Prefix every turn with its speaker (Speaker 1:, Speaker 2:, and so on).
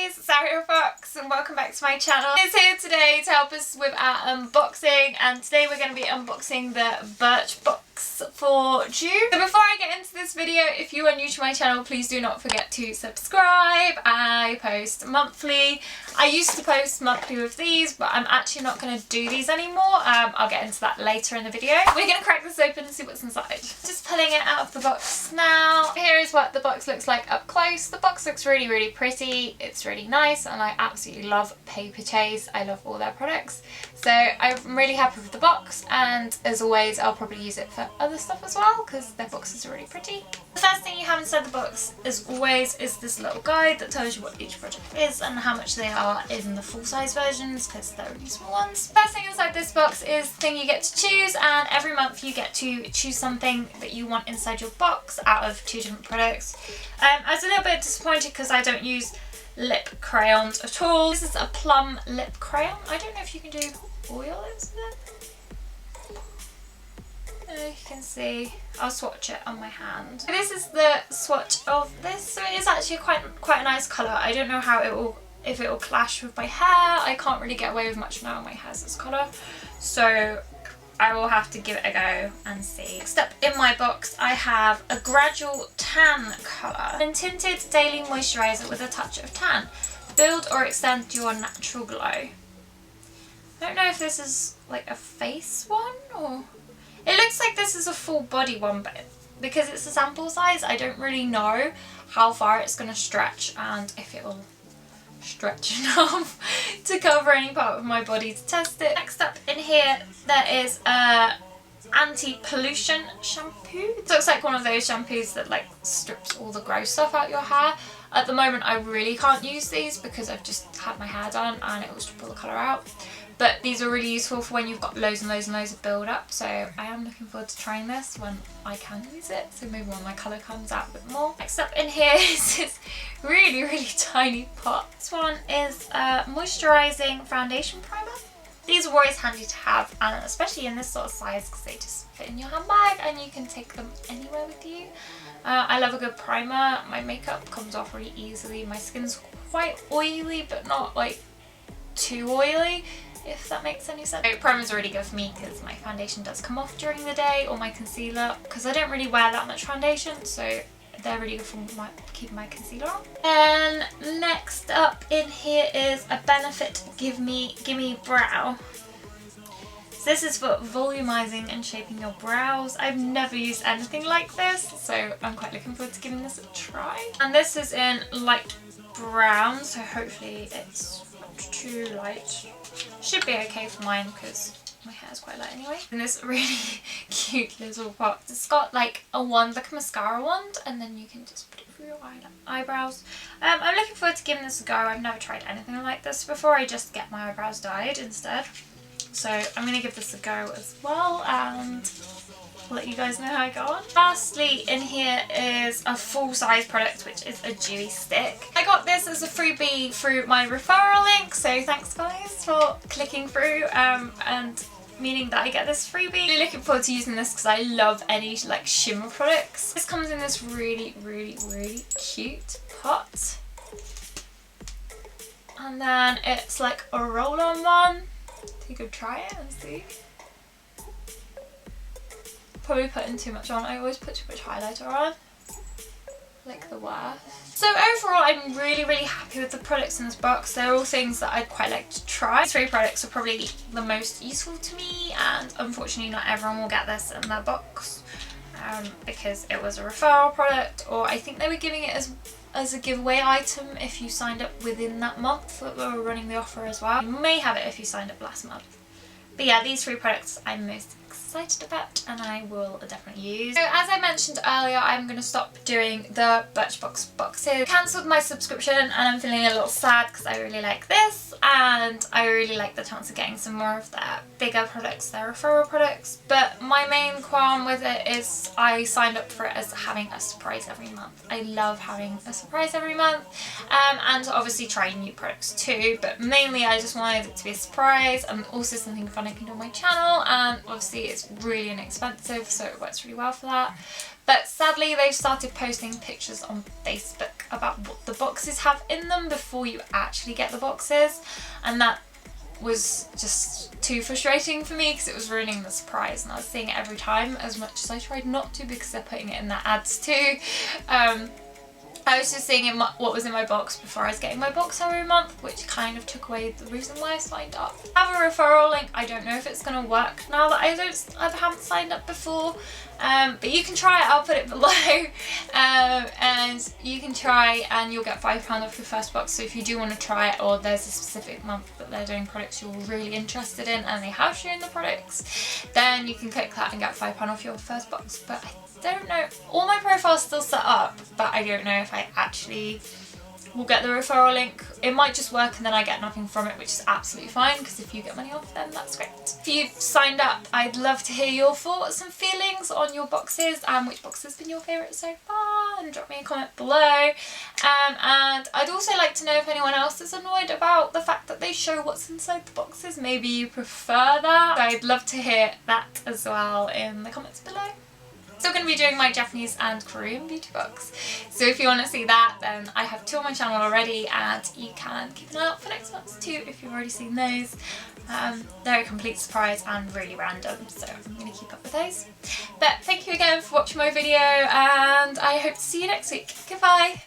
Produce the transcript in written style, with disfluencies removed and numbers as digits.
Speaker 1: guys, Sarah Fox and welcome back to my channel. Is here today to help us with our unboxing, and today we're going to be unboxing the Birchbox for June. So before I get into this video, if you are new to my channel, please do not forget to subscribe. I post monthly. I used to post monthly with these, but I'm actually not going to do these anymore. I'll get into that later in the video. We're going to crack this open and see what's inside. Just pulling it out of the box now. Here is what the box looks like up close. The box looks really pretty. It's really nice and I absolutely love Paper Chase. I love all their products. So I'm really happy with the box, and as always I'll probably use it for other stuff as well because their boxes are really pretty. The first thing you have inside the box, as always, is this little guide that tells you what each project is and how much they are in the full-size versions because they're really small ones. First thing inside this box is the thing you get to choose, and every month you get to choose something that you want inside your box out of 2 different products. I was a little bit disappointed because I don't use lip crayons at all. This is a Plum Lip Crayon. I don't know if you can do oil with it. You can see, I'll swatch it on my hand. This is the swatch of this, so it is actually quite a nice colour. I don't know how if it will clash with my hair. I can't really get away with much now. My hair's this colour, so I will have to give it a go and see. Next up in my box I have a gradual tan colour and tinted daily moisturiser with a touch of tan. Build or extend your natural glow. I don't know if this is like a face one or... It looks like this is a full body one, but because it's a sample size I don't really know how far it's going to stretch and if it will stretch enough to cover any part of my body to test it. Next up in here there is a anti-pollution shampoo. It looks like one of those shampoos that like strips all the gross stuff out your hair. At the moment I really can't use these because I've just had my hair done and it will strip all the colour out. But these are really useful for when you've got loads of build up, so I am looking forward to trying this when I can use it, so maybe when my colour comes out a bit more. Next up in here is this really tiny pot. This one is a Moisturizing foundation primer. These are always handy to have, and especially in this sort of size because they just fit in your handbag and you can take them anywhere with you. I love a good primer. My makeup comes off really easily. My skin's quite oily but not like too oily, if that makes any sense. So primers are really good for me because my foundation does come off during the day, or my concealer, because I don't really wear that much foundation, so they're really good for keeping my concealer on. And next up in here is a Benefit Gimme Brow. So this is for volumizing and shaping your brows. I've never used anything like this, so I'm quite looking forward to giving this a try. And this is in light brown, so hopefully it's not too light. Should be okay for mine because my hair is quite light anyway. And this really cute little pot. It's got like a wand, like a mascara wand, and then you can just put it through your eyebrows. I'm looking forward to giving this a go. I've never tried anything like this before. I just get my eyebrows dyed instead. So I'm going to give this a go as well and I'll let you guys know how I go on. Lastly in here is a full-size product, which is a dewy stick. I got this as a freebie through my referral link, so thanks guys for clicking through and meaning that I get this freebie. Really looking forward to using this because I love any like shimmer products. This comes in this really cute pot, and then it's like a roll-on one. So you could try it and see. Probably putting too much on. I always put too much highlighter on, like the worst. So overall I'm really happy with the products in this box. They're all things that I'd quite like to try. These 3 products are probably the most useful to me, and unfortunately not everyone will get this in their box because it was a referral product, or I think they were giving it as a giveaway item if you signed up within that month that we were running the offer as well. You may have it if you signed up last month. But yeah, these 3 products I'm most excited about and I will definitely use. So as I mentioned earlier, I'm going to stop doing the Birchbox boxes. I cancelled my subscription and I'm feeling a little sad because I really like this and I really like the chance of getting some more of their bigger products, their referral products. But my main qualm with it is I signed up for it as having a surprise every month. I love having a surprise every month and obviously trying new products too, but mainly I just wanted it to be a surprise and also something fun I can do on my channel, and obviously it's it's really inexpensive, so it works really well for that. But sadly they've started posting pictures on Facebook about what the boxes have in them before you actually get the boxes, and that was just too frustrating for me because it was ruining the surprise, and I was seeing it every time, as much as I tried not to because they're putting it in their ads too. I was just seeing what was in my box before I was getting my box every month, which kind of took away the reason why I signed up. I have a referral link. I don't know if it's going to work now that I haven't signed up before, but you can try it. I'll put it below, and you can try and you'll get £5 off your first box. So if you do want to try it, or there's a specific month that they're doing products you're really interested in and they have shown the products, then you can click that and get £5 off your first box. But I don't know, all my profiles still set up, but I don't know if I actually will get the referral link. It might just work and then I get nothing from it, which is absolutely fine, because if you get money off, then that's great. If you've signed up, I'd love to hear your thoughts and feelings on your boxes and which box has been your favourite so far, and drop me a comment below. And I'd also like to know if anyone else is annoyed about the fact that they show what's inside the boxes. Maybe you prefer that. I'd love to hear that as well in the comments below. Still going to be doing my Japanese and Korean beauty box, so if you want to see that, then I have 2 on my channel already, and you can keep an eye out for next month's 2 if you've already seen those. They're a complete surprise and really random, so I'm going to keep up with those. But thank you again for watching my video, and I hope to see you next week. Goodbye!